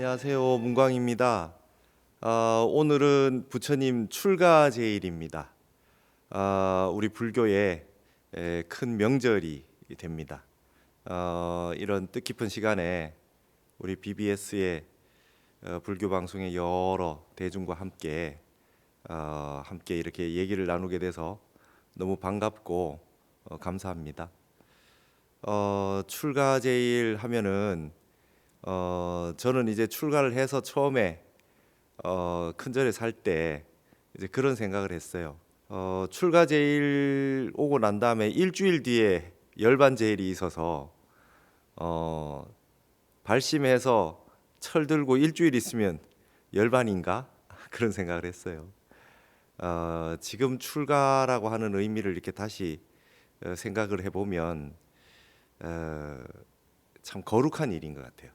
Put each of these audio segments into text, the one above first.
안녕하세요. 문광입니다. 오늘은 부처님 출가제일입니다. 우리 불교의 큰 명절이 됩니다. 이런 뜻깊은 시간에 우리 BBS의 불교 방송의 여러 대중과 함께 이렇게 얘기를 나누게 돼서 너무 반갑고 감사합니다. 출가제일 하면은 저는 이제 출가를 해서 처음에 큰절에 살 때 이제 그런 생각을 했어요. 출가제일 오고 난 다음에 일주일 뒤에 열반제일이 있어서 발심해서 철 들고 일주일 있으면 열반인가 그런 생각을 했어요. 지금 출가라고 하는 의미를 이렇게 다시 생각을 해보면 참 거룩한 일인 것 같아요.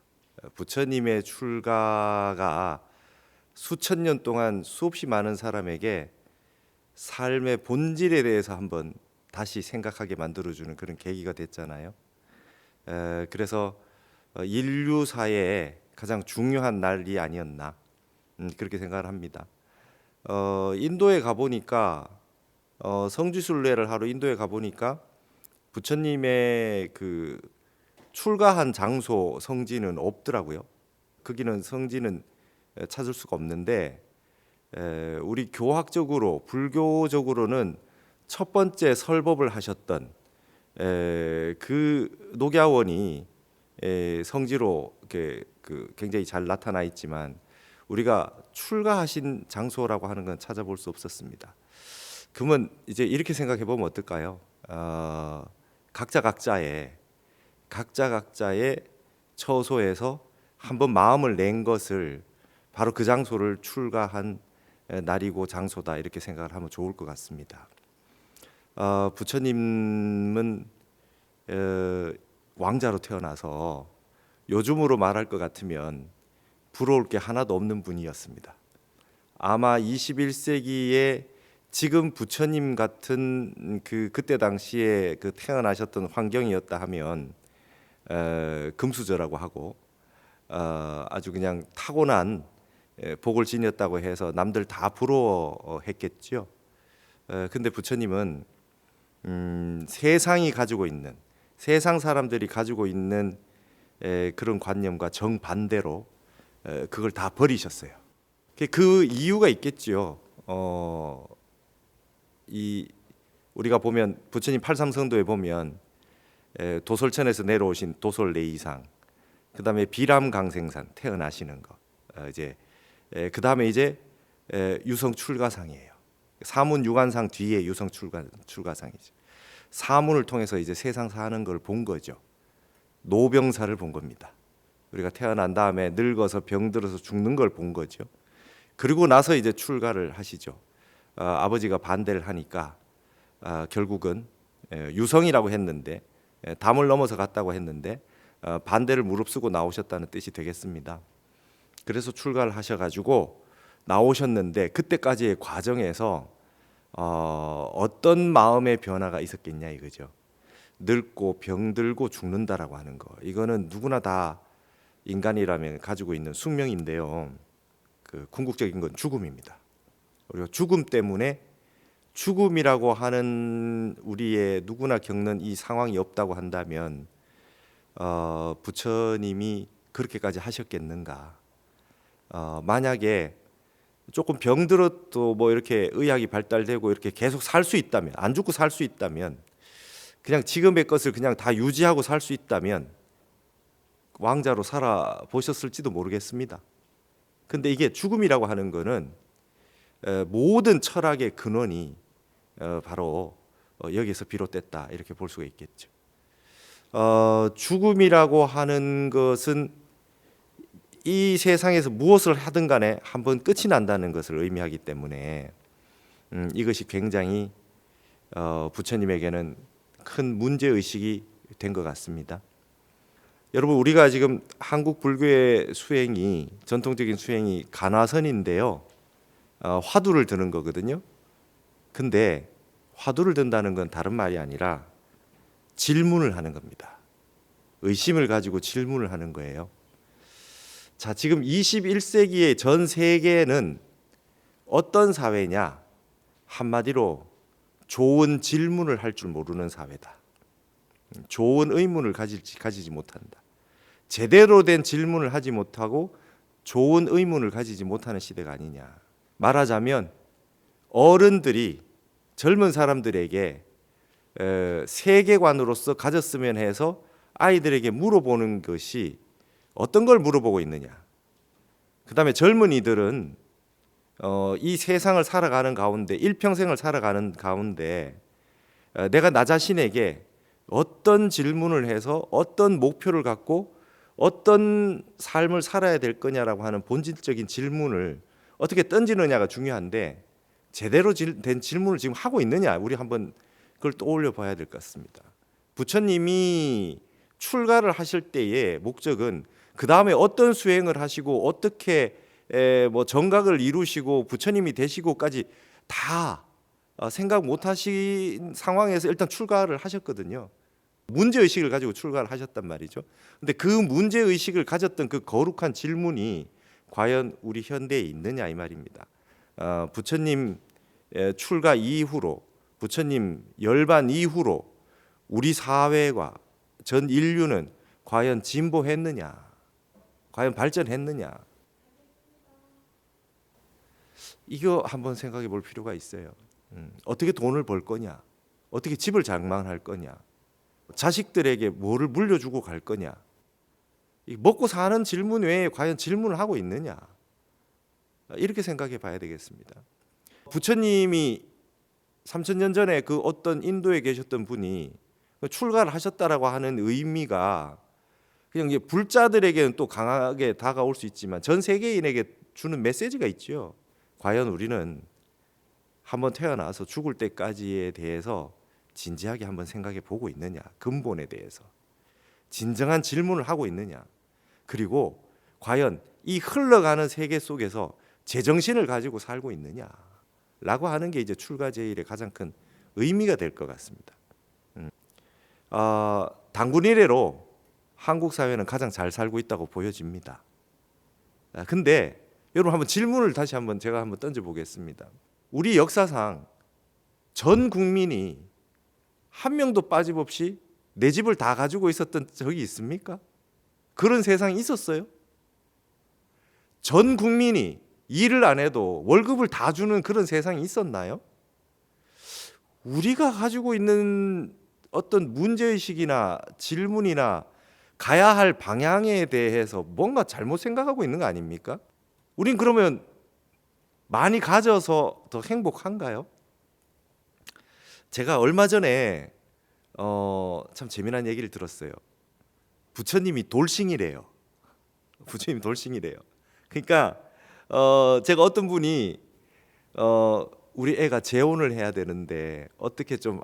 부처님의 출가가 수천 년 동안 수없이 많은 사람에게 삶의 본질에 대해서 한번 다시 생각하게 만들어주는 그런 계기가 됐잖아요. 그래서 인류사의 가장 중요한 날이 아니었나 그렇게 생각을 합니다. 인도에 가보니까 성지순례를 하러 인도에 가보니까 부처님의 그 출가한 장소 성지는 없더라고요. 거기는 성지는 찾을 수가 없는데 우리 교학적으로 불교적으로는 첫 번째 설법을 하셨던 그 녹야원이 성지로 이렇게 굉장히 잘 나타나 있지만 우리가 출가하신 장소라고 하는 건 찾아볼 수 없었습니다. 그러면 이제 이렇게 생각해 보면 어떨까요? 각자 각자의 처소에서 한번 마음을 낸 것을 바로 그 장소를 출가한 날이고 장소다 이렇게 생각을 하면 좋을 것 같습니다. 부처님은 왕자로 태어나서 요즘으로 말할 것 같으면 부러울 게 하나도 없는 분이었습니다. 아마 21세기에 지금 부처님 같은 그때 당시에 그 태어나셨던 환경이었다 하면 금수저라고 하고 아주 그냥 타고난 복을 지녔다고 해서 남들 다 부러워했겠죠. 근데 부처님은 세상이 가지고 있는 세상 사람들이 가지고 있는 그런 관념과 정반대로 그걸 다 버리셨어요. 그 이유가 있겠죠. 우리가 보면 부처님 팔삼성도에 보면 도솔천에서 내려오신 도솔내이상, 그 다음에 비람강생산 태어나시는 거, 그 다음에 이제 유성 출가상이에요. 사문 유관상 뒤에 유성 출가상이죠. 사문을 통해서 이제 세상 사는 걸 본 거죠. 노병사를 본 겁니다. 우리가 태어난 다음에 늙어서 병들어서 죽는 걸 본 거죠. 그리고 나서 이제 출가를 하시죠. 아버지가 반대를 하니까 결국은 유성이라고 했는데 담을 넘어서 갔다고 했는데 반대를 무릅쓰고 나오셨다는 뜻이 되겠습니다. 그래서 출가를 하셔가지고 나오셨는데 그때까지의 과정에서 어떤 마음의 변화가 있었겠냐 이거죠. 늙고 병들고 죽는다라고 하는 거, 이거는 누구나 다 인간이라면 가지고 있는 숙명인데요. 그 궁극적인 건 죽음입니다. 그리고 죽음 때문에 죽음이라고 하는 우리의 누구나 겪는 이 상황이 없다고 한다면 부처님이 그렇게까지 하셨겠는가? 만약에 조금 병들어도 뭐 이렇게 의학이 발달되고 이렇게 계속 살 수 있다면, 안 죽고 살 수 있다면, 그냥 지금의 것을 그냥 다 유지하고 살 수 있다면 왕자로 살아 보셨을지도 모르겠습니다. 근데 이게 죽음이라고 하는 거는 모든 철학의 근원이 바로 여기서 비롯됐다 이렇게 볼 수가 있겠죠. 죽음이라고 하는 것은 이 세상에서 무엇을 하든 간에 한번 끝이 난다는 것을 의미하기 때문에 이것이 굉장히 부처님에게는 큰 문제의식이 된 것 같습니다. 여러분, 우리가 지금 한국 불교의 수행이, 전통적인 수행이 간화선인데요, 화두를 드는 거거든요. 근데 화두를 든다는 건 다른 말이 아니라 질문을 하는 겁니다. 의심을 가지고 질문을 하는 거예요. 자, 지금 21세기의 전 세계는 어떤 사회냐? 한마디로 좋은 질문을 할 줄 모르는 사회다. 좋은 의문을 가지지 못한다. 제대로 된 질문을 하지 못하고 좋은 의문을 가지지 못하는 시대가 아니냐. 말하자면 어른들이 젊은 사람들에게 세계관으로서 가졌으면 해서 아이들에게 물어보는 것이 어떤 걸 물어보고 있느냐. 그다음에 젊은이들은 이 세상을 살아가는 가운데 일평생을 살아가는 가운데 내가 나 자신에게 어떤 질문을 해서 어떤 목표를 갖고 어떤 삶을 살아야 될 거냐라고 하는 본질적인 질문을 어떻게 던지느냐가 중요한데 제대로 된 질문을 지금 하고 있느냐, 우리 한번 그걸 떠올려 봐야 될 것 같습니다. 부처님이 출가를 하실 때의 목적은 그 다음에 어떤 수행을 하시고 어떻게 뭐 정각을 이루시고 부처님이 되시고까지 다 생각 못하신 상황에서 일단 출가를 하셨거든요. 문제의식을 가지고 출가를 하셨단 말이죠. 근데 그 문제의식을 가졌던 그 거룩한 질문이 과연 우리 현대에 있느냐 이 말입니다. 부처님 출가 이후로, 부처님 열반 이후로 우리 사회와 전 인류는 과연 진보했느냐, 과연 발전했느냐, 이거 한번 생각해 볼 필요가 있어요. 어떻게 돈을 벌 거냐, 어떻게 집을 장만할 거냐, 자식들에게 뭐를 물려주고 갈 거냐, 먹고 사는 질문 외에 과연 질문을 하고 있느냐, 이렇게 생각해 봐야 되겠습니다. 부처님이 3000년 전에 그 어떤 인도에 계셨던 분이 출가를 하셨다라고 하는 의미가 그냥 이제 불자들에게는 또 강하게 다가올 수 있지만 전 세계인에게 주는 메시지가 있죠. 과연 우리는 한번 태어나서 죽을 때까지에 대해서 진지하게 한번 생각해 보고 있느냐, 근본에 대해서 진정한 질문을 하고 있느냐, 그리고 과연 이 흘러가는 세계 속에서 제정신을 가지고 살고 있느냐라고 하는 게 이제 출가 제일의 가장 큰 의미가 될 것 같습니다. 단군 이래로 한국 사회는 가장 잘 살고 있다고 보여집니다. 근데 여러분 한번 질문을 다시 한번 제가 한번 던져 보겠습니다. 우리 역사상 전 국민이 한 명도 빠짐없이 내 집을 다 가지고 있었던 적이 있습니까? 그런 세상이 있었어요? 전 국민이 일을 안 해도 월급을 다 주는 그런 세상이 있었나요? 우리가 가지고 있는 어떤 문제의식이나 질문이나 가야 할 방향에 대해서 뭔가 잘못 생각하고 있는 거 아닙니까? 우린 그러면 많이 가져서 더 행복한가요? 제가 얼마 전에 참 재미난 얘기를 들었어요. 부처님이 돌싱이래요. 부처님이 돌싱이래요. 그러니까 제가 어떤 분이 우리 애가 재혼을 해야 되는데 어떻게 좀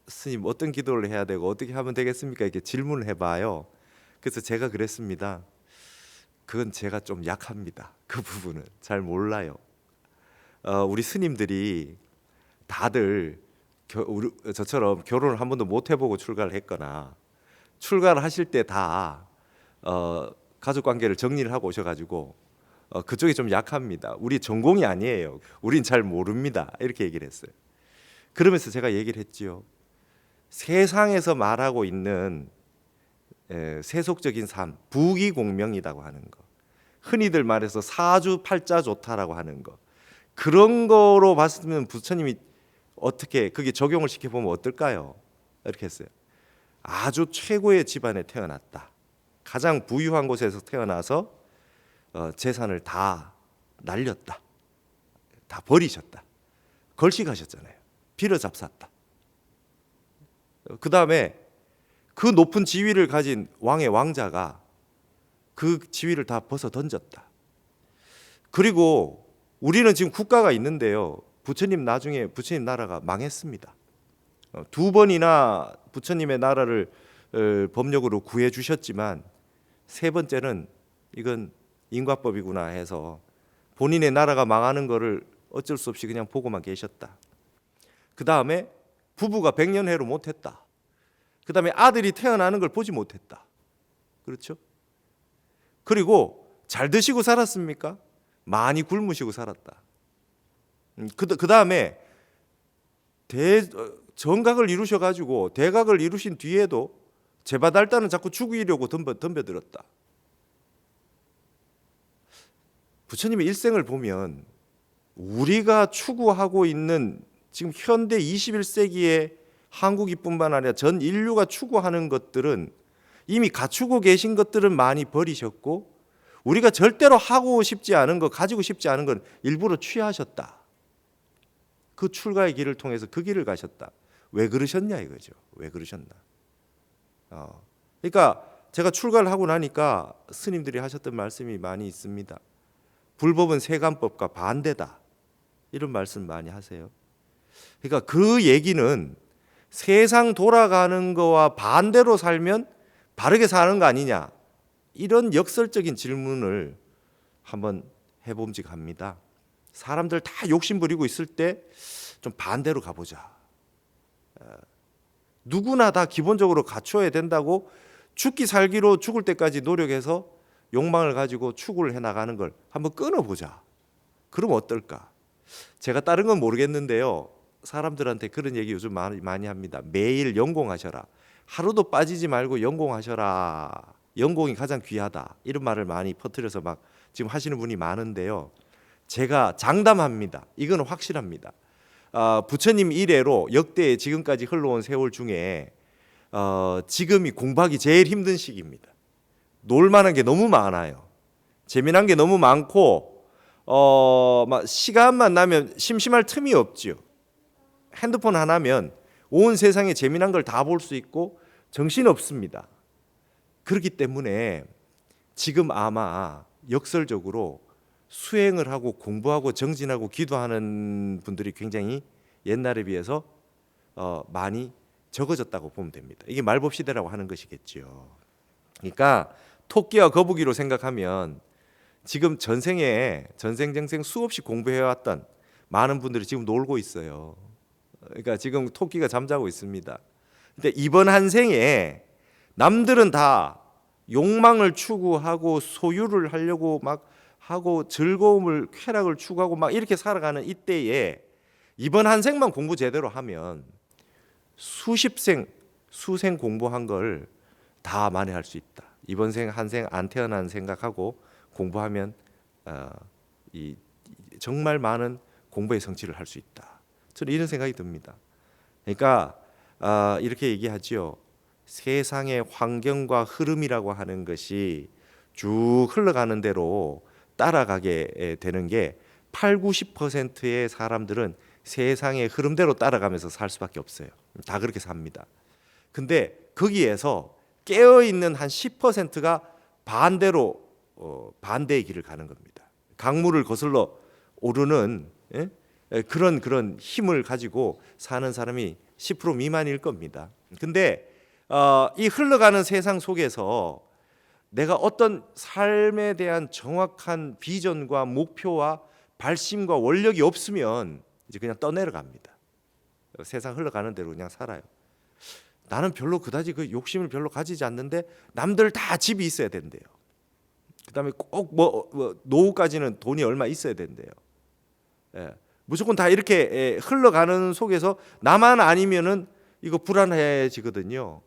스님 어떤 기도를 해야 되고 어떻게 하면 되겠습니까? 이렇게 질문을 해봐요. 그래서 제가 그랬습니다. 그건 제가 좀 약합니다. 그 부분은 잘 몰라요. 우리 스님들이 다들 저처럼 결혼을 한 번도 못 해보고 출가를 했거나 출가를 하실 때 다 가족 관계를 정리를 하고 오셔가지고 그쪽이 좀 약합니다. 우리 전공이 아니에요. 우린 잘 모릅니다. 이렇게 얘기를 했어요. 그러면서 제가 얘기를 했지요. 세상에서 말하고 있는 세속적인 삶, 부귀공명이라고 하는 거, 흔히들 말해서 사주팔자 좋다라고 하는 거, 그런 거로 봤으면 부처님이 어떻게 그게 적용을 시켜보면 어떨까요? 이렇게 했어요. 아주 최고의 집안에 태어났다. 가장 부유한 곳에서 태어나서 재산을 다 날렸다. 다 버리셨다. 걸식하셨잖아요. 빌어잡쌌다. 그 다음에 그 높은 지위를 가진 왕의 왕자가 그 지위를 다 벗어 던졌다. 그리고 우리는 지금 국가가 있는데요. 부처님 나중에 부처님 나라가 망했습니다. 2번이나 부처님의 나라를 법력으로 구해 주셨지만 세 번째는 이건 인과법이구나 해서 본인의 나라가 망하는 거를 어쩔 수 없이 그냥 보고만 계셨다. 그 다음에 부부가 100년 해로 못했다. 그 다음에 아들이 태어나는 걸 보지 못했다. 그렇죠? 그리고 잘 드시고 살았습니까? 많이 굶으시고 살았다. 그 다음에 정각을 이루셔가지고 대각을 이루신 뒤에도 제바달단은 자꾸 죽이려고 덤벼들었다. 부처님의 일생을 보면 우리가 추구하고 있는 지금 현대 21세기의 한국이뿐만 아니라 전 인류가 추구하는 것들은 이미 갖추고 계신 것들은 많이 버리셨고, 우리가 절대로 하고 싶지 않은 거, 가지고 싶지 않은 건 일부러 취하셨다. 그 출가의 길을 통해서 그 길을 가셨다. 왜 그러셨냐 이거죠. 왜 그러셨나. 그러니까 제가 출가를 하고 나니까 스님들이 하셨던 말씀이 많이 있습니다. 불법은 세간법과 반대다. 이런 말씀 많이 하세요. 그러니까 그 얘기는 세상 돌아가는 거와 반대로 살면 바르게 사는 거 아니냐, 이런 역설적인 질문을 한번 해봄직합니다. 사람들 다 욕심 부리고 있을 때 좀 반대로 가보자. 누구나 다 기본적으로 갖춰야 된다고 죽기 살기로 죽을 때까지 노력해서 욕망을 가지고 추구를 해나가는 걸 한번 끊어보자. 그럼 어떨까? 제가 다른 건 모르겠는데요, 사람들한테 그런 얘기 요즘 많이 합니다. 매일 연공하셔라. 하루도 빠지지 말고 연공하셔라. 연공이 가장 귀하다. 이런 말을 많이 퍼뜨려서 막 지금 하시는 분이 많은데요, 제가 장담합니다. 이건 확실합니다. 부처님 이래로 역대 지금까지 흘러온 세월 중에 지금이 공부하기 제일 힘든 시기입니다. 놀만한 게 너무 많아요. 재미난 게 너무 많고 막 시간만 나면 심심할 틈이 없지요. 핸드폰 하나면 온 세상에 재미난 걸 다 볼 수 있고 정신 없습니다. 그렇기 때문에 지금 아마 역설적으로 수행을 하고 공부하고 정진하고 기도하는 분들이 굉장히 옛날에 비해서 많이 적어졌다고 보면 됩니다. 이게 말법 시대라고 하는 것이겠죠. 그러니까 토끼와 거북이로 생각하면 지금 전생정생 수없이 공부해왔던 많은 분들이 지금 놀고 있어요. 그러니까 지금 토끼가 잠자고 있습니다. 근데 이번 한 생에 남들은 다 욕망을 추구하고 소유를 하려고 막 하고 즐거움을, 쾌락을 추구하고 막 이렇게 살아가는 이때에 이번 한 생만 공부 제대로 하면 수생 공부한 걸 다 만회할 수 있다. 이번 생 한 생 안 태어난 생각하고 공부하면 정말 많은 공부의 성취를 할 수 있다. 저는 이런 생각이 듭니다. 그러니까 이렇게 얘기하지요. 세상의 환경과 흐름이라고 하는 것이 쭉 흘러가는 대로 따라가게 되는 게 80-90%의 사람들은 세상의 흐름대로 따라가면서 살 수밖에 없어요. 다 그렇게 삽니다. 근데 거기에서 깨어있는 한 10%가 반대로 반대의 길을 가는 겁니다. 강물을 거슬러 오르는 그런 힘을 가지고 사는 사람이 10% 미만일 겁니다. 근데 이 흘러가는 세상 속에서 내가 어떤 삶에 대한 정확한 비전과 목표와 발심과 원력이 없으면 이제 그냥 떠내려갑니다. 세상 흘러가는 대로 그냥 살아요. 나는 별로 그다지 그 욕심을 별로 가지지 않는데 남들 다 집이 있어야 된대요. 그다음에 꼭 노후까지는 돈이 얼마 있어야 된대요. 무조건 다 이렇게 흘러가는 속에서 나만 아니면은 이거 불안해지거든요.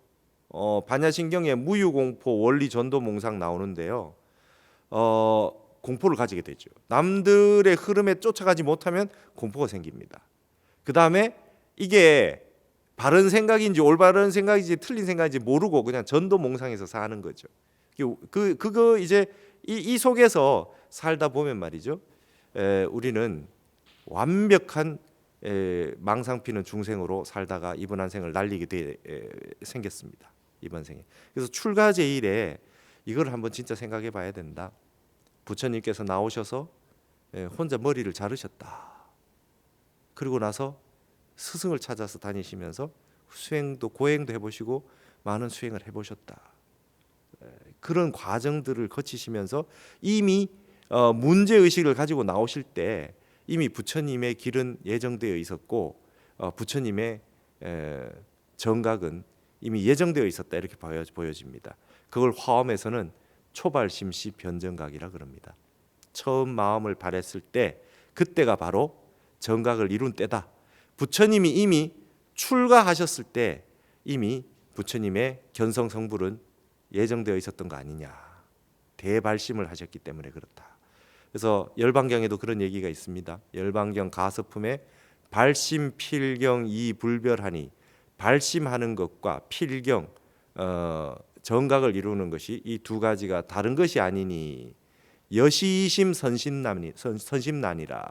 반야신경에 무유공포 원리전도몽상 나오는데요. 공포를 가지게 되죠. 남들의 흐름에 쫓아가지 못하면 공포가 생깁니다. 그 다음에 이게 바른 생각인지 올바른 생각인지 틀린 생각인지 모르고 그냥 전도몽상에서 사는 거죠. 그거 이제 이 속에서 살다 보면 말이죠. 우리는 완벽한 망상피는 중생으로 살다가 이번 한 생을 날리게 생겼습니다. 이번 생에. 그래서 출가 제일에 이걸 한번 진짜 생각해 봐야 된다. 부처님께서 나오셔서 혼자 머리를 자르셨다. 그리고 나서 스승을 찾아서 다니시면서 수행도 고행도 해보시고 많은 수행을 해보셨다. 그런 과정들을 거치시면서 이미 문제의식을 가지고 나오실 때 이미 부처님의 길은 예정되어 있었고 부처님의 정각은 이미 예정되어 있었다, 이렇게 보여집니다. 그걸 화엄에서는 초발심시 변정각이라 그럽니다. 처음 마음을 발했을 때 그때가 바로 정각을 이룬 때다. 부처님이 이미 출가하셨을 때 이미 부처님의 견성성불은 예정되어 있었던 거 아니냐. 대발심을 하셨기 때문에 그렇다. 그래서 열반경에도 그런 얘기가 있습니다. 열반경 가서품에 발심 필경 이불별하니 발심하는 것과 필경 정각을 이루는 것이 이 두 가지가 다른 것이 아니니 여시심 선심난이라.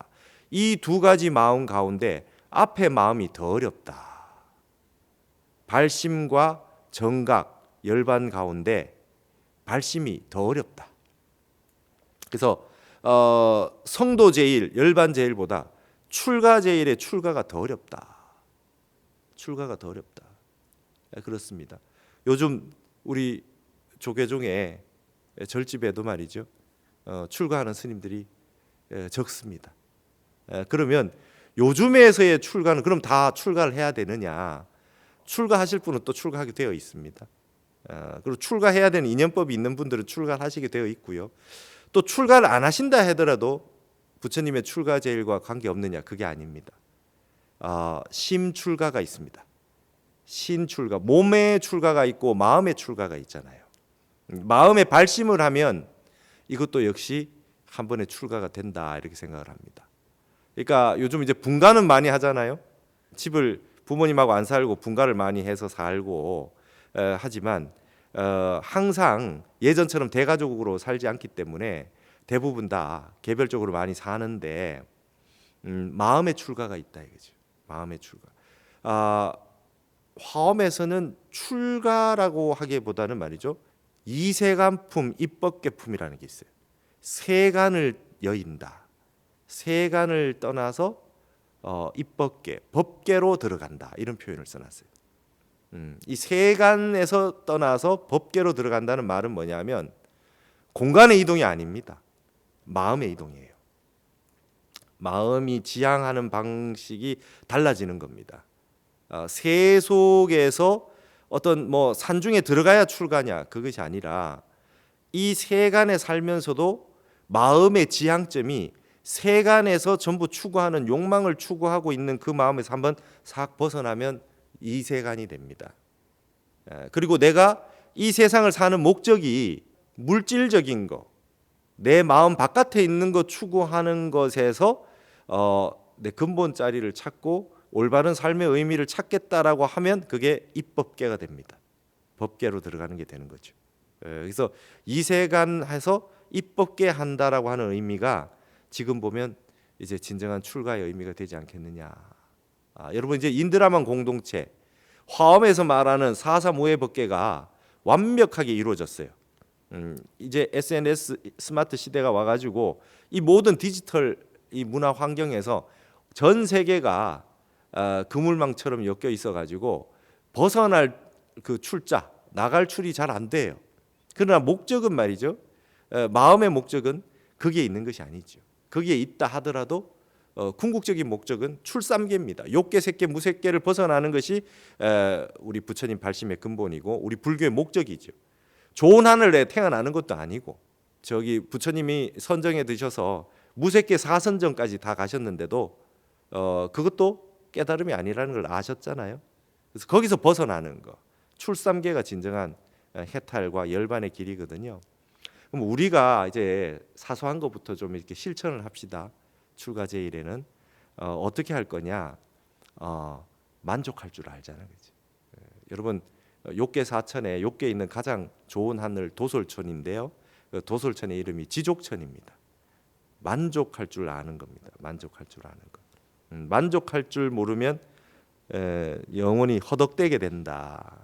이 두 가지 마음 가운데 앞에 마음이 더 어렵다. 발심과 정각 열반 가운데 발심이 더 어렵다. 그래서 성도 제일 열반 제일보다 출가 제일의 출가가 더 어렵다. 출가가 더 어렵다. 그렇습니다. 요즘 우리 조계종에 절집에도 말이죠. 출가하는 스님들이 적습니다. 그러면 요즘에서의 출가는 그럼 다 출가를 해야 되느냐? 출가하실 분은 또 출가하게 되어 있습니다. 그리고 출가해야 되는 인연법이 있는 분들은 출가를 하시게 되어 있고요. 또 출가를 안 하신다 하더라도 부처님의 출가 제일과 관계없느냐? 그게 아닙니다. 심출가가 있습니다. 신출가, 몸의 출가가 있고 마음의 출가가 있잖아요. 마음에 발심을 하면 이것도 역시 한 번의 출가가 된다 이렇게 생각을 합니다. 그러니까 요즘 이제 분가는 많이 하잖아요. 집을 부모님하고 안 살고 분가를 많이 해서 살고 하지만 항상 예전처럼 대가족으로 살지 않기 때문에 대부분 다 개별적으로 많이 사는데 마음의 출가가 있다 이거죠. 마음의 출가. 화엄에서는 출가라고 하기보다는 말이죠. 이세간품, 입법계품이라는 게 있어요. 세간을 여인다. 세간을 떠나서 입법계, 법계로 들어간다. 이런 표현을 써놨어요. 이 세간에서 떠나서 법계로 들어간다는 말은 뭐냐면 공간의 이동이 아닙니다. 마음의 이동이에요. 마음이 지향하는 방식이 달라지는 겁니다. 세 속에서 어떤 뭐 산중에 들어가야 출가냐 그것이 아니라 이 세간에 살면서도 마음의 지향점이 세간에서 전부 추구하는 욕망을 추구하고 있는 그 마음에서 한번 싹 벗어나면 이 세간이 됩니다. 그리고 내가 이 세상을 사는 목적이 물질적인 거, 내 마음 바깥에 있는 거 추구하는 것에서 내 근본 자리를 찾고 올바른 삶의 의미를 찾겠다라고 하면 그게 입법계가 됩니다. 법계로 들어가는 게 되는 거죠. 그래서 이세간해서 입법계 한다라고 하는 의미가 지금 보면 이제 진정한 출가의 의미가 되지 않겠느냐. 여러분 이제 인드라만 공동체 화엄에서 말하는 사사무예 법계가 완벽하게 이루어졌어요. 이제 SNS 스마트 시대가 와가지고 이 모든 디지털 이 문화 환경에서 전 세계가 그물망처럼 엮여 있어가지고 벗어날 그 출자 나갈 출이 잘 안 돼요. 그러나 목적은 말이죠. 마음의 목적은 거기에 있는 것이 아니죠. 거기에 있다 하더라도 궁극적인 목적은 출삼계입니다. 욕계, 색계, 무색계를 벗어나는 것이 우리 부처님 발심의 근본이고 우리 불교의 목적이죠. 좋은 하늘에 태어나는 것도 아니고 저기 부처님이 선정해 드셔서 무색계 사선정까지 다 가셨는데도 그것도 깨달음이 아니라는 걸 아셨잖아요. 그래서 거기서 벗어나는 거 출삼계가 진정한 해탈과 열반의 길이거든요. 그럼 우리가 이제 사소한 것부터 좀 이렇게 실천을 합시다. 출가제일에는 어떻게 할 거냐? 만족할 줄 알자는 거지. 여러분 욕계 사천에 욕계에 있는 가장 좋은 하늘 도솔천인데요. 그 도솔천의 이름이 지족천입니다. 만족할 줄 아는 겁니다. 만족할 줄 아는 것. 만족할 줄 모르면 영혼이 허덕대게 된다.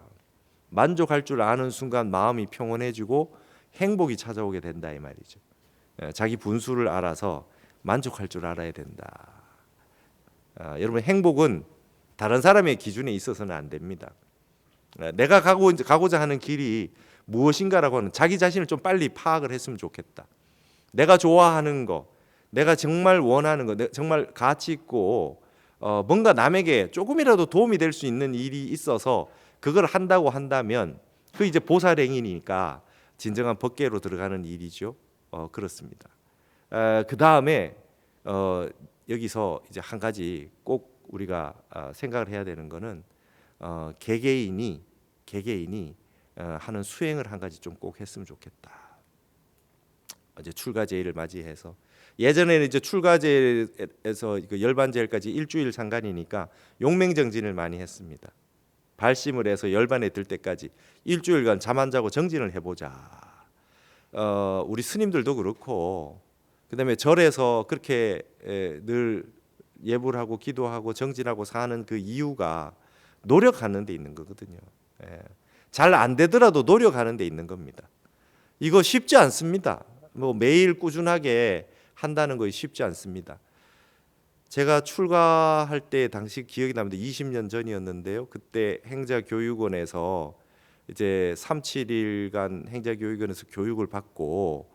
만족할 줄 아는 순간 마음이 평온해지고 행복이 찾아오게 된다 이 말이죠. 자기 분수를 알아서 만족할 줄 알아야 된다. 여러분 행복은 다른 사람의 기준에 있어서는 안 됩니다. 내가 가고자 하는 길이 무엇인가라고 하는 자기 자신을 좀 빨리 파악을 했으면 좋겠다. 내가 좋아하는 거, 내가 정말 원하는 거, 정말 가치 있고 뭔가 남에게 조금이라도 도움이 될 수 있는 일이 있어서 그걸 한다고 한다면 그 이제 보살행위니까 진정한 법계로 들어가는 일이죠. 그렇습니다. 그 다음에 여기서 이제 한 가지 꼭 우리가 생각을 해야 되는 거는 개개인이 하는 수행을 한 가지 좀 꼭 했으면 좋겠다. 이제 출가제일을 맞이해서 예전에는 이제 출가제에서 그 열반제일까지 일주일 상간이니까 용맹정진을 많이 했습니다. 발심을 해서 열반에 들 때까지 일주일간 잠 안 자고 정진을 해보자. 우리 스님들도 그렇고 그다음에 절에서 그렇게 늘 예불 하고 기도하고 정진하고 사는 그 이유가 노력하는 데 있는 거거든요. 잘 안 되더라도 노력하는 데 있는 겁니다. 이거 쉽지 않습니다. 뭐 매일 꾸준하게 한다는 것이 쉽지 않습니다. 제가 출가할 때 당시 기억이 납니다. 20년 전이었는데요. 그때 행자교육원에서 이제 3-7일간 행자교육원에서 교육을 받고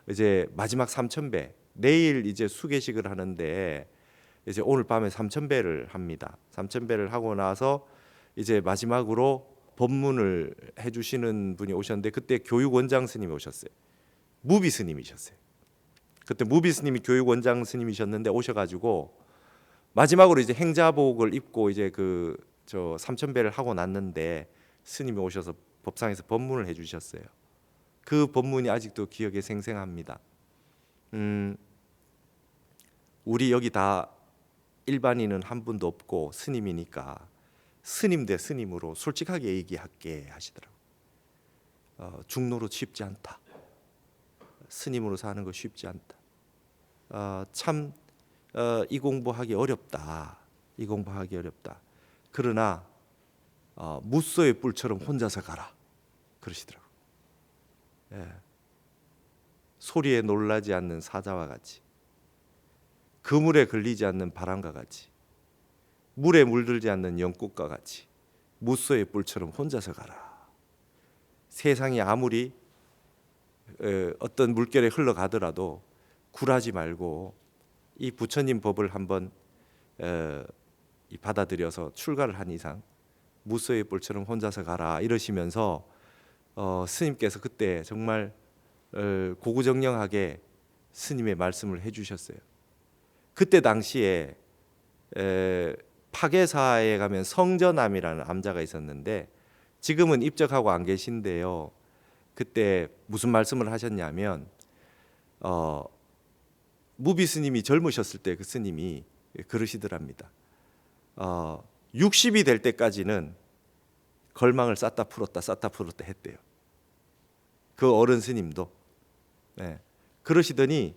이제 마지막 3,000배 내일 이제 수계식을 하는데 이제 오늘 밤에 3,000배를 합니다. 3,000배를 하고 나서 이제 마지막으로 법문을 해주시는 분이 오셨는데 그때 교육원장 스님이 오셨어요. 무비 스님이셨어요. 그때 무비 스님이 교육원장 스님이셨는데 오셔가지고 마지막으로 이제 행자복을 입고 이제 그 3,000배를 하고 났는데 스님이 오셔서 법상에서 법문을 해주셨어요. 그 법문이 아직도 기억에 생생합니다. 우리 여기 다 일반인은 한 분도 없고 스님이니까 스님 대 스님으로 솔직하게 얘기할게 하시더라고요. 중노릇 쉽지 않다. 스님으로 사는 거 쉽지 않다. 참 이 공부하기 어렵다. 이 공부하기 어렵다. 그러나 무소의 뿔처럼 혼자서 가라. 그러시더라고요. 소리에 놀라지 않는 사자와 같이, 그물에 걸리지 않는 바람과 같이, 물에 물들지 않는 영꽃과 같이 무소의 뿔처럼 혼자서 가라. 세상이 아무리 어떤 물결에 흘러가더라도 굴하지 말고 이 부처님 법을 한번 받아들여서 출가를 한 이상 무소의 뿔처럼 혼자서 가라 이러시면서 스님께서 그때 정말 고구정령하게 스님의 말씀을 해주셨어요. 그때 당시에 파계사에 가면 성전암이라는 암자가 있었는데 지금은 입적하고 안 계신데요. 그때 무슨 말씀을 하셨냐면 무비 스님이 젊으셨을 때 그 스님이 그러시더랍니다. 60이 될 때까지는 걸망을 쌓다 풀었다 했대요. 그 어른 스님도. 그러시더니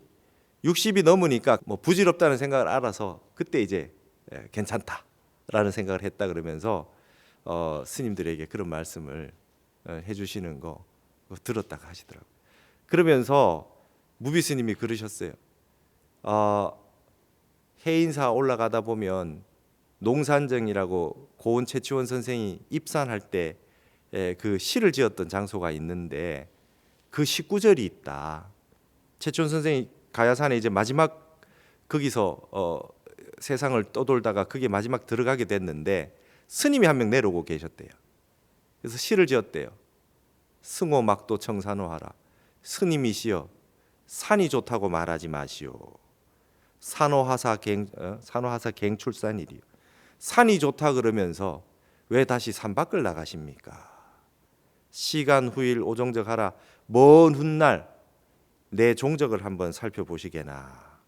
60이 넘으니까 뭐 부질없다는 생각을 알아서 그때 이제 괜찮다라는 생각을 했다 그러면서 스님들에게 그런 말씀을 해주시는 거 들었다가 하시더라고요. 그러면서 무비 스님이 그러셨어요. 해인사 올라가다 보면 농산정이라고 고은 최치원 선생이 입산할 때 그 시를 지었던 장소가 있는데 그 19절이 있다. 최치원 선생이 가야산에 이제 마지막 거기서 세상을 떠돌다가 그게 마지막 들어가게 됐는데 스님이 한 명 내려오고 계셨대요. 그래서 시를 지었대요. 승호 막도 청산호하라. 스님이시여 산이 좋다고 말하지 마시오. 산호하사 갱출산이리요. 산이 좋다 그러면서 왜 다시 산 밖을 나가십니까? 시간 후일 오종적하라. 먼 훗날 내 종적을 한번 살펴보시게나.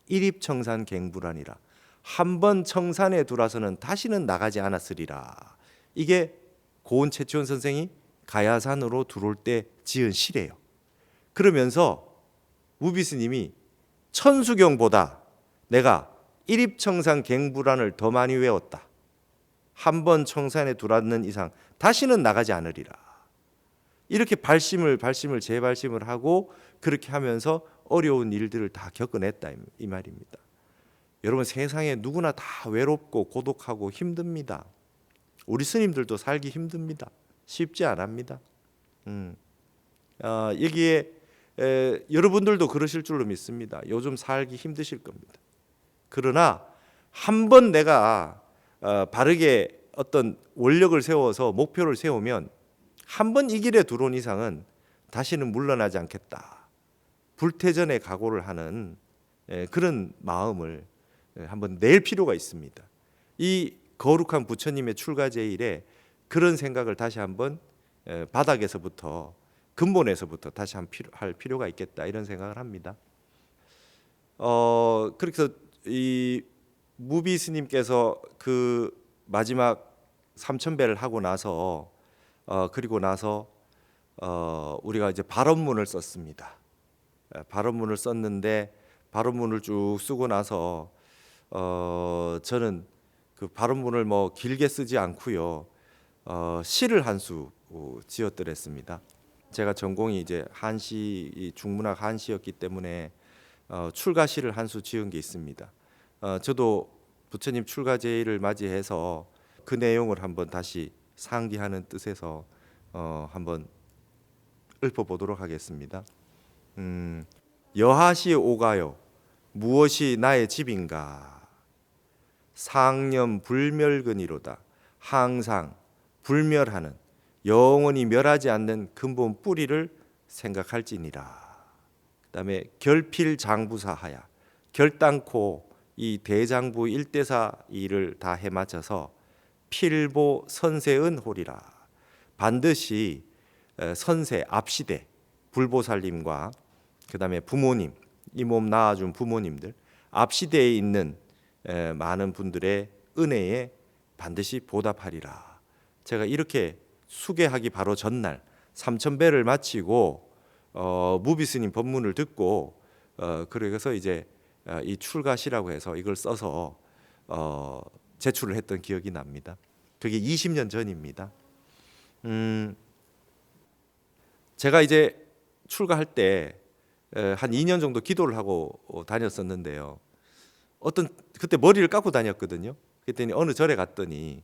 일입청산 갱불하니라. 한번 청산에 들어와서는 다시는 나가지 않았으리라. 이게 고은 최치원 선생이 가야산으로 들어올 때 지은 시래요. 그러면서 무비 스님이 천수경보다 내가 일입청산 갱불안을 더 많이 외웠다. 한번 청산에 들어왔는 이상 다시는 나가지 않으리라. 이렇게 발심을 재발심을 하고 그렇게 하면서 어려운 일들을 다 겪어냈다 이 말입니다. 여러분 세상에 누구나 다 외롭고 고독하고 힘듭니다. 우리 스님들도 살기 힘듭니다. 쉽지 않습니다. 여기에 여러분들도 그러실 줄로 믿습니다. 요즘 살기 힘드실 겁니다. 그러나 한번 내가 바르게 어떤 원력을 세워서 목표를 세우면 한 번 이 길에 들어온 이상은 다시는 물러나지 않겠다. 불태전에 각오를 하는 그런 마음을 한번 낼 필요가 있습니다. 이 거룩한 부처님의 출가 제일에 그런 생각을 다시 한번 바닥에서부터 근본에서부터 다시 할 필요가 있겠다 이런 생각을 합니다. 그래서 이 무비 스님께서 그 마지막 삼천배를 하고 나서 그리고 나서 우리가 이제 발언문을 썼습니다. 발언문을 썼는데 발언문을 쭉 쓰고 나서 저는 그 발언문을 뭐 길게 쓰지 않고요. 시를 한 수 지었더랬습니다. 제가 전공이 이제 한시 중문학 한시였기 때문에 출가시를 한 수 지은 게 있습니다. 저도 부처님 출가 제일을 맞이해서 그 내용을 한번 다시 상기하는 뜻에서 한번 읊어보도록 하겠습니다. 여하시 오가요 무엇이 나의 집인가 상념 불멸근이로다 항상 불멸하는 영원히 멸하지 않는 근본 뿌리를 생각할지니라. 그다음에 결필장부사하야 결단코 이 대장부 일대사 일을 다 해맞춰서 필보 선세은홀이라 반드시 선세 앞시대 불보살님과 그다음에 부모님 이 몸 낳아준 부모님들 앞시대에 있는 많은 분들의 은혜에 반드시 보답하리라. 제가 이렇게 수계하기 바로 전날 삼천배를 마치고 무비스님 법문을 듣고 그래서 이제 이 출가시라고 해서 이걸 써서 제출을 했던 기억이 납니다. 그게 20년 전입니다. 제가 이제 출가할 때 한 2년 정도 기도를 하고 다녔었는데요. 그때 머리를 깎고 다녔거든요. 그랬더니 어느 절에 갔더니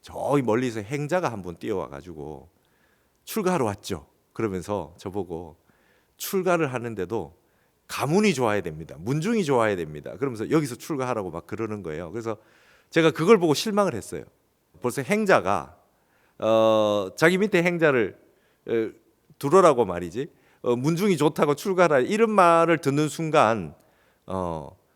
저기 멀리서 행자가 한 분 뛰어와 가지고 출가하러 왔죠. 그러면서 저보고 출가를 하는데도 가문이 좋아야 됩니다. 문중이 좋아야 됩니다. 그러면서 여기서 출가하라고 막 그러는 거예요. 그래서 제가 그걸 보고 실망을 했어요. 벌써 행자가 자기 밑에 행자를 두러라고 말이지 문중이 좋다고 출가하라 이런 말을 듣는 순간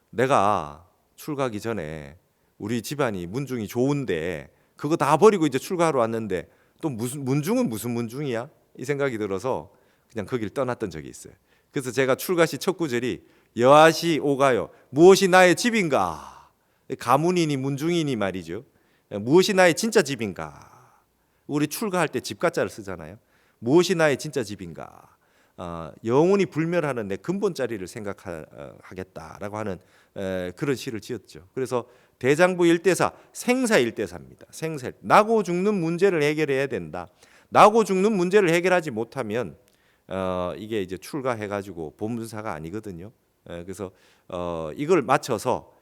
내가 출가하기 전에 우리 집안이 문중이 좋은데 그거 다 버리고 이제 출가하러 왔는데 또 무슨 문중은 무슨 문중이야? 이 생각이 들어서 그냥 거기를 떠났던 적이 있어요. 그래서 제가 출가시 첫 구절이 여하시 오가요 무엇이 나의 집인가? 가문이니 문중이니 말이죠. 무엇이 나의 진짜 집인가? 우리 출가할 때 집가자를 쓰잖아요. 무엇이 나의 진짜 집인가? 영원히 불멸하는 내 근본 자리를 생각하겠다라고 하는 그런 시를 지었죠. 그래서 대장부 일대사 생사 일대사입니다. 생사 나고 죽는 문제를 해결해야 된다. 나고 죽는 문제를 해결하지 못하면 이게 이제 출가해가지고 본문사가 아니거든요. 그래서 이걸 맞춰서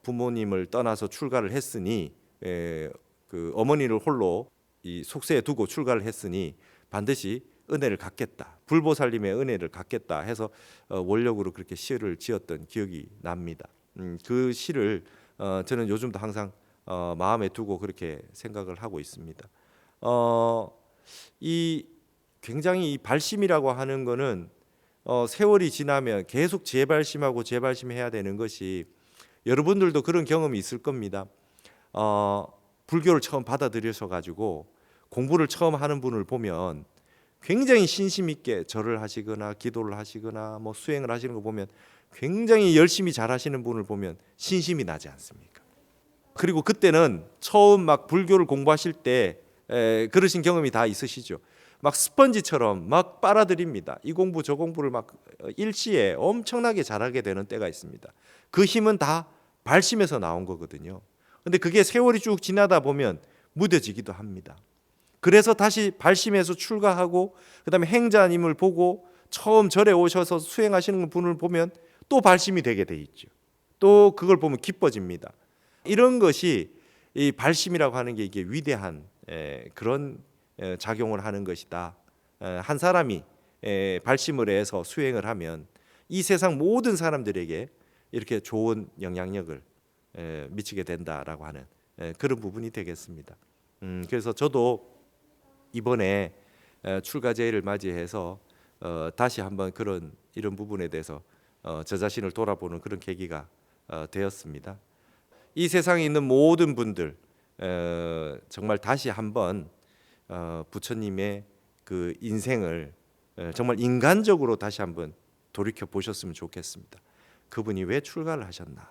부모님을 떠나서 출가를 했으니 그 어머니를 홀로 이 속세에 두고 출가를 했으니 반드시 은혜를 갖겠다. 불보살님의 은혜를 갖겠다 해서 원력으로 그렇게 시를 지었던 기억이 납니다. 그 시를 저는 요즘도 항상 마음에 두고 그렇게 생각을 하고 있습니다. 이 굉장히 이 발심이라고 하는 거는 세월이 지나면 계속 재발심하고 재발심해야 되는 것이 여러분들도 그런 경험이 있을 겁니다. 불교를 처음 받아들여서 가지고 공부를 처음 하는 분을 보면 굉장히 신심 있게 절을 하시거나 기도를 하시거나 뭐 수행을 하시는 거 보면 굉장히 열심히 잘 하시는 분을 보면 신심이 나지 않습니까? 그리고 그때는 처음 막 불교를 공부하실 때 그러신 경험이 다 있으시죠. 막 스펀지처럼 막 빨아들입니다. 이 공부 저 공부를 막 일시에 엄청나게 잘하게 되는 때가 있습니다. 그 힘은 다 발심에서 나온 거거든요. 근데 그게 세월이 쭉 지나다 보면 무뎌지기도 합니다. 그래서 다시 발심해서 출가하고 그다음에 행자님을 보고 처음 절에 오셔서 수행하시는 분을 보면 또 발심이 되게 돼 있죠. 또 그걸 보면 기뻐집니다. 이런 것이 이 발심이라고 하는 게 이게 위대한 그런 작용을 하는 것이다. 한 사람이 발심을 해서 수행을 하면 이 세상 모든 사람들에게 이렇게 좋은 영향력을 미치게 된다라고 하는 그런 부분이 되겠습니다. 그래서 저도 이번에 출가 제의를 맞이해서 다시 한번 이런 부분에 대해서 저 자신을 돌아보는 그런 계기가 되었습니다. 이 세상에 있는 모든 분들 정말 다시 한번 부처님의 그 인생을 정말 인간적으로 다시 한번 돌이켜 보셨으면 좋겠습니다. 그분이 왜 출가를 하셨나?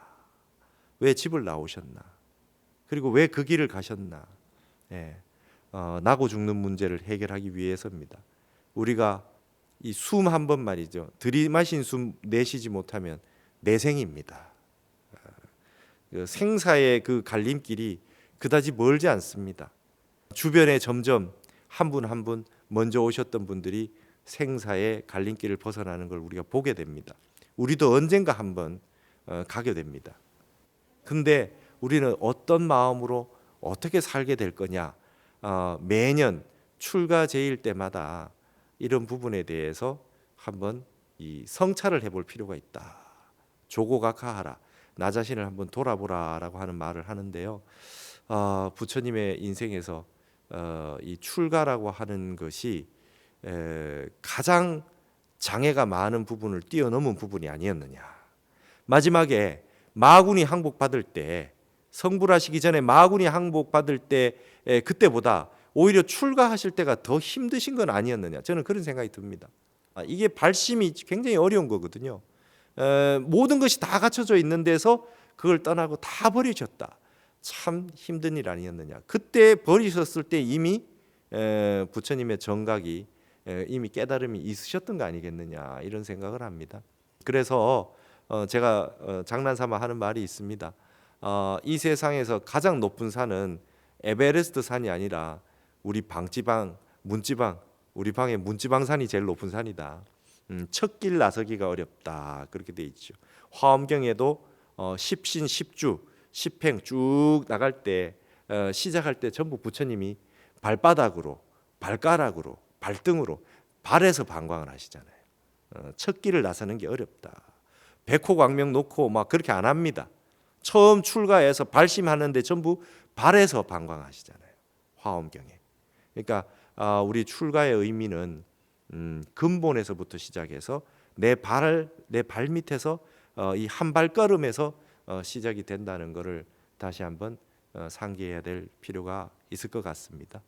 왜 집을 나오셨나? 그리고 왜 그 길을 가셨나? 나고 죽는 문제를 해결하기 위해서입니다. 우리가 이 숨 한 번 말이죠. 들이마신 숨 내쉬지 못하면 내생입니다. 생사의 그 갈림길이 그다지 멀지 않습니다. 주변에 점점 한 분 한 분 먼저 오셨던 분들이 생사의 갈림길을 벗어나는 걸 우리가 보게 됩니다. 우리도 언젠가 한번 가게 됩니다. 근데 우리는 어떤 마음으로 어떻게 살게 될 거냐? 매년 출가 제일 때마다 이런 부분에 대해서 한번 이 성찰을 해볼 필요가 있다. 조고각하하라. 나 자신을 한번 돌아보라라고 하는 말을 하는데요. 부처님의 인생에서 이 출가라고 하는 것이 가장 장애가 많은 부분을 뛰어넘은 부분이 아니었느냐. 마지막에 마군이 항복받을 때, 성불하시기 전에 마군이 항복받을 때 그때보다 오히려 출가하실 때가 더 힘드신 건 아니었느냐. 저는 그런 생각이 듭니다. 이게 발심이 굉장히 어려운 거거든요. 모든 것이 다 갖춰져 있는 데서 그걸 떠나고 다 버리셨다. 참 힘든 일 아니었느냐. 그때 버리셨을 때 이미 부처님의 정각이 이미 깨달음이 있으셨던 거 아니겠느냐, 이런 생각을 합니다. 그래서 제가 장난삼아 하는 말이 있습니다. 이 세상에서 가장 높은 산은 에베레스트 산이 아니라 우리 방지방, 문지방, 우리 방의 문지방산이 제일 높은 산이다. 첫 길 나서기가 어렵다, 그렇게 돼 있죠. 화엄경에도 십신, 십주, 십행 쭉 나갈 때 시작할 때 전부 부처님이 발바닥으로, 발가락으로, 발등으로, 발에서 방광을 하시잖아요. 첫 길을 나서는 게 어렵다. 백호광명 놓고 막 그렇게 안 합니다. 처음 출가해서 발심하는데 전부 발에서 방광하시잖아요. 화엄경에. 그러니까 우리 출가의 의미는 근본에서부터 시작해서 내 발 밑에서 이 한 발걸음에서 시작이 된다는 것을 다시 한번 상기해야 될 필요가 있을 것 같습니다.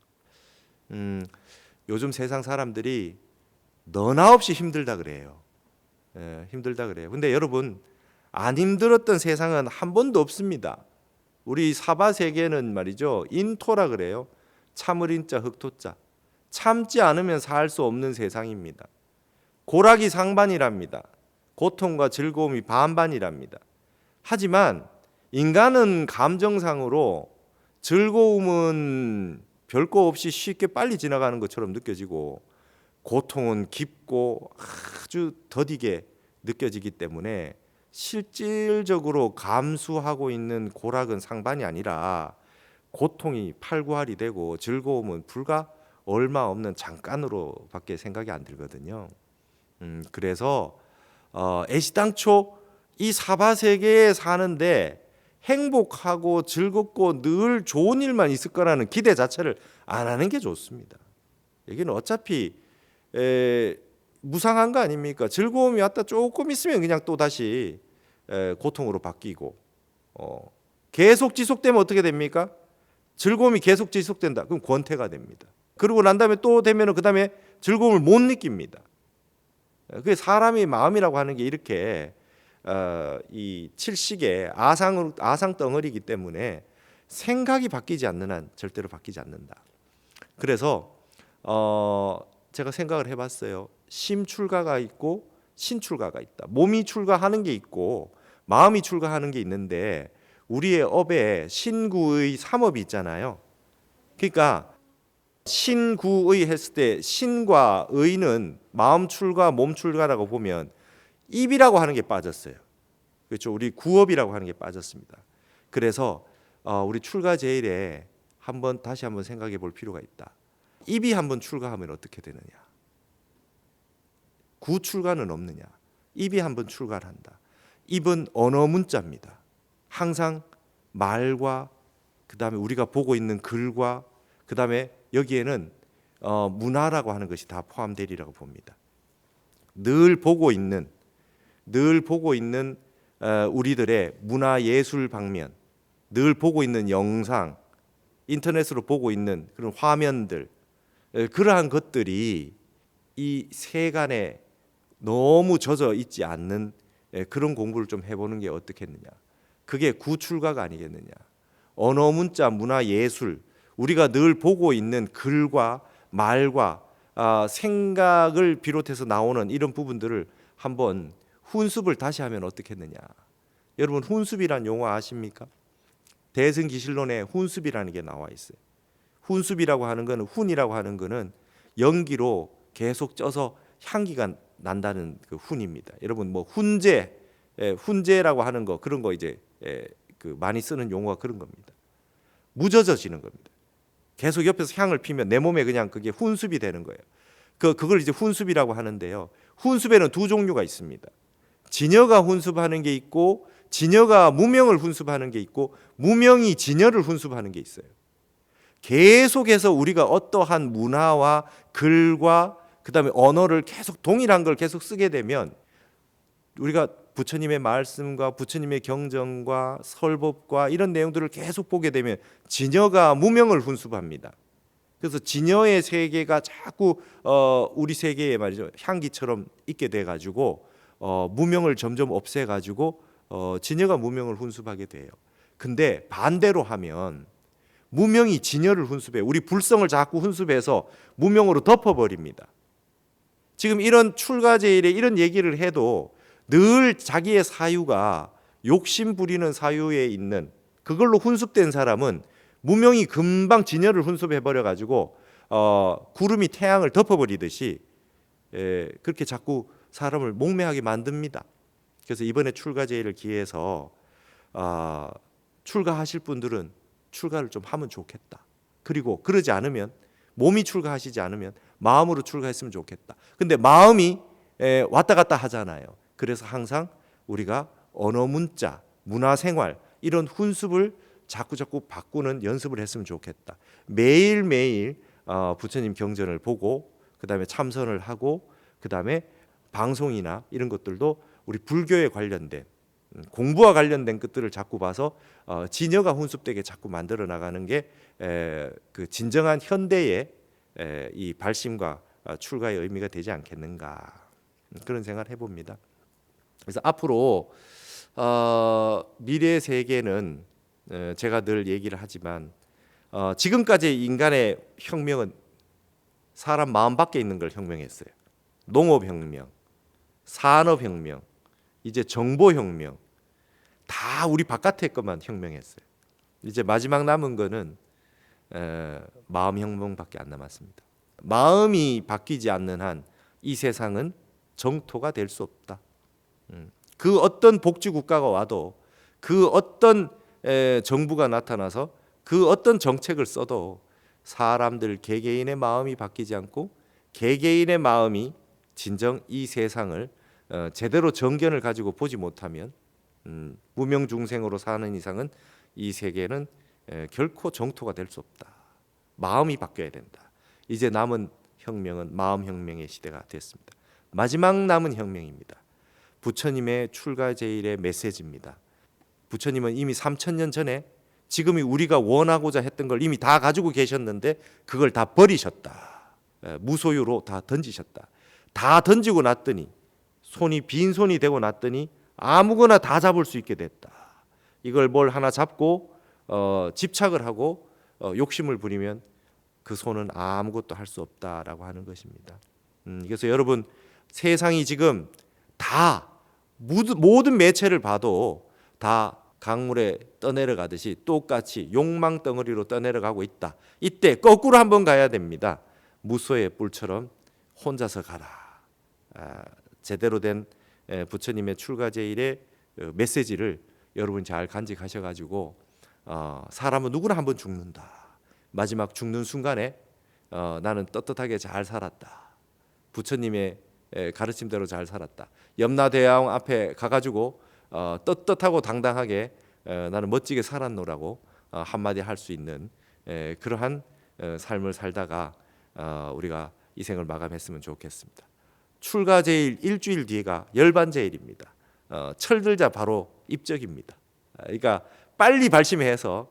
요즘 세상 사람들이 너나 없이 힘들다 그래요. 힘들다 그래요. 근데 여러분, 안 힘들었던 세상은 한 번도 없습니다. 우리 사바 세계는 말이죠, 인토라 그래요. 참을 인자 흑토자. 참지 않으면 살 수 없는 세상입니다. 고락이 상반이랍니다. 고통과 즐거움이 반반이랍니다. 하지만 인간은 감정상으로 즐거움은 별거 없이 쉽게 빨리 지나가는 것처럼 느껴지고, 고통은 깊고 아주 더디게 느껴지기 때문에 실질적으로 감수하고 있는 고락은 상반이 아니라 고통이 팔구할이 되고 즐거움은 불과 얼마 없는 잠깐으로밖에 생각이 안 들거든요. 그래서 애시당초 이 사바세계에 사는데 행복하고 즐겁고 늘 좋은 일만 있을 거라는 기대 자체를 안 하는 게 좋습니다. 여기는 어차피 무상한 거 아닙니까? 즐거움이 왔다 조금 있으면 그냥 또 다시 고통으로 바뀌고, 계속 지속되면 어떻게 됩니까? 즐거움이 계속 지속된다. 그럼 권태가 됩니다. 그러고 난 다음에 또 되면은 그 다음에 즐거움을 못 느낍니다. 그게 사람의 마음이라고 하는 게 이렇게 이 칠식의 아상 덩어리이기 때문에 생각이 바뀌지 않는 한 절대로 바뀌지 않는다. 그래서 제가 생각을 해봤어요. 심출가가 있고 신출가가 있다. 몸이 출가하는 게 있고 마음이 출가하는 게 있는데, 우리의 업에 신구의 삼업이 있잖아요. 그러니까 신구의 했을 때 신과 의는 마음 출가, 몸 출가라고 보면 입이라고 하는 게 빠졌어요. 그렇죠? 우리 구업이라고 하는 게 빠졌습니다. 그래서 우리 출가 제일에 다시 한번 생각해 볼 필요가 있다. 입이 한번 출가하면 어떻게 되느냐? 구출가는 없느냐? 입이 한번 출가를 한다. 입은 언어 문자입니다. 항상 말과 그다음에 우리가 보고 있는 글과 그다음에 여기에는 문화라고 하는 것이 다 포함되리라고 봅니다. 늘 보고 있는 우리들의 문화 예술 방면, 늘 보고 있는 영상, 인터넷으로 보고 있는 그런 화면들, 그러한 것들이 이 세간에 너무 젖어 있지 않는 그런 공부를 좀 해보는 게 어떻겠느냐. 그게 구출가가 아니겠느냐. 언어, 문자, 문화, 예술, 우리가 늘 보고 있는 글과 말과 생각을 비롯해서 나오는 이런 부분들을 한번 훈습을 다시 하면 어떻겠느냐. 여러분, 훈습이란 용어 아십니까? 대승기실론에 훈습이라는 게 나와 있어요. 훈습이라고 하는 거는, 훈이라고 하는 거는 연기로 계속 쪄서 향기가 난다는 그 훈입니다. 여러분, 뭐 훈제라고 하는 거, 그런 거 이제 그 많이 쓰는 용어가 그런 겁니다. 무젖어지는 겁니다. 계속 옆에서 향을 피면 내 몸에 그냥 그게 훈습이 되는 거예요. 그걸 이제 훈습이라고 하는데요. 훈습에는 두 종류가 있습니다. 진여가 훈습하는 게 있고, 진여가 무명을 훈습하는 게 있고, 무명이 진여를 훈습하는 게 있어요. 계속해서 우리가 어떠한 문화와 글과 그다음에 언어를 계속 동일한 걸 계속 쓰게 되면, 우리가 부처님의 말씀과 부처님의 경전과 설법과 이런 내용들을 계속 보게 되면 진여가 무명을 훈습합니다. 그래서 진여의 세계가 자꾸 우리 세계에 말이죠, 향기처럼 있게 돼 가지고 무명을 점점 없애 가지고 진여가 무명을 훈습하게 돼요. 근데 반대로 하면 무명이 진여를 훈습해, 우리 불성을 자꾸 훈습해서 무명으로 덮어버립니다. 지금 이런 출가제일에 이런 얘기를 해도 늘 자기의 사유가 욕심 부리는 사유에 있는, 그걸로 훈습된 사람은 무명이 금방 진여를 훈습해 버려 가지고 구름이 태양을 덮어버리듯이 그렇게 자꾸 사람을 목매하게 만듭니다. 그래서 이번에 출가제일을 기해서 출가하실 분들은 출가를 좀 하면 좋겠다. 그리고 그러지 않으면, 몸이 출가하시지 않으면 마음으로 출가했으면 좋겠다. 근데 마음이 왔다 갔다 하잖아요. 그래서 항상 우리가 언어, 문자, 문화생활 이런 훈습을 자꾸 바꾸는 연습을 했으면 좋겠다. 매일매일 부처님 경전을 보고, 그 다음에 참선을 하고, 그 다음에 방송이나 이런 것들도 우리 불교에 관련된, 공부와 관련된 것들을 자꾸 봐서 진여가 훈습되게 자꾸 만들어 나가는 게 그 진정한 현대의 이 발심과 출가의 의미가 되지 않겠는가, 그런 생각을 해봅니다. 그래서 앞으로 미래 세계는 제가 늘 얘기를 하지만 지금까지 인간의 혁명은 사람 마음 밖에 있는 걸 혁명했어요. 농업혁명, 산업혁명, 이제 정보혁명, 다 우리 바깥의 것만 혁명했어요. 이제 마지막 남은 거는 마음혁명밖에 안 남았습니다. 마음이 바뀌지 않는 한 이 세상은 정토가 될 수 없다. 그 어떤 복지 국가가 와도, 그 어떤 정부가 나타나서 그 어떤 정책을 써도 사람들 개개인의 마음이 바뀌지 않고, 개개인의 마음이 진정 이 세상을 제대로 정견을 가지고 보지 못하면 무명중생으로 사는 이상은 이 세계는 결코 정토가 될 수 없다. 마음이 바뀌어야 된다. 이제 남은 혁명은 마음혁명의 시대가 됐습니다. 마지막 남은 혁명입니다. 부처님의 출가제일의 메시지입니다. 부처님은 이미 3000년 전에 지금이 우리가 원하고자 했던 걸 이미 다 가지고 계셨는데 그걸 다 버리셨다. 무소유로 다 던지셨다. 다 던지고 났더니, 손이 빈손이 되고 났더니 아무거나 다 잡을 수 있게 됐다. 이걸 뭘 하나 잡고 집착을 하고 욕심을 부리면 그 손은 아무것도 할 수 없다라고 하는 것입니다. 그래서 여러분, 세상이 지금 다 모든 매체를 봐도 다 강물에 떠내려가듯이 똑같이 욕망 덩어리로 떠내려가고 있다. 이때 거꾸로 한번 가야 됩니다. 무소의 뿔처럼 혼자서 가라. 제대로 된 부처님의 출가제일의 메시지를 여러분 잘 간직하셔가지고 사람은 누구나 한번 죽는다. 마지막 죽는 순간에 나는 떳떳하게 잘 살았다. 부처님의 가르침대로 잘 살았다. 염라대왕 앞에 가가지고 떳떳하고 당당하게 나는 멋지게 살았노라고 한마디 할 수 있는 그러한 삶을 살다가 우리가 이 생을 마감했으면 좋겠습니다. 출가제일 일주일 뒤가 열반제일입니다. 철들자 바로 입적입니다. 그러니까 빨리 발심해서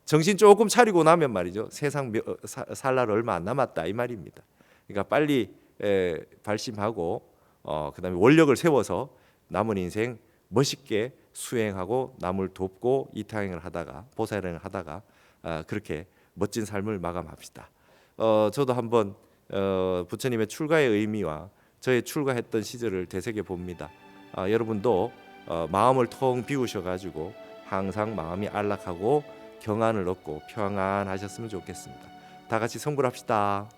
정신 조금 차리고 나면 말이죠. 세상 살 날 얼마 안 남았다 이 말입니다. 그러니까 빨리 발심하고 그다음에 원력을 세워서 남은 인생 멋있게 수행하고 남을 돕고 이타행을 하다가 보살행을 하다가 그렇게 멋진 삶을 마감합시다. 저도 한번 부처님의 출가의 의미와 저의 출가했던 시절을 되새겨 봅니다. 여러분도 마음을 텅 비우셔 가지고 항상 마음이 안락하고 경안을 얻고 평안하셨으면 좋겠습니다. 다 같이 성불합시다.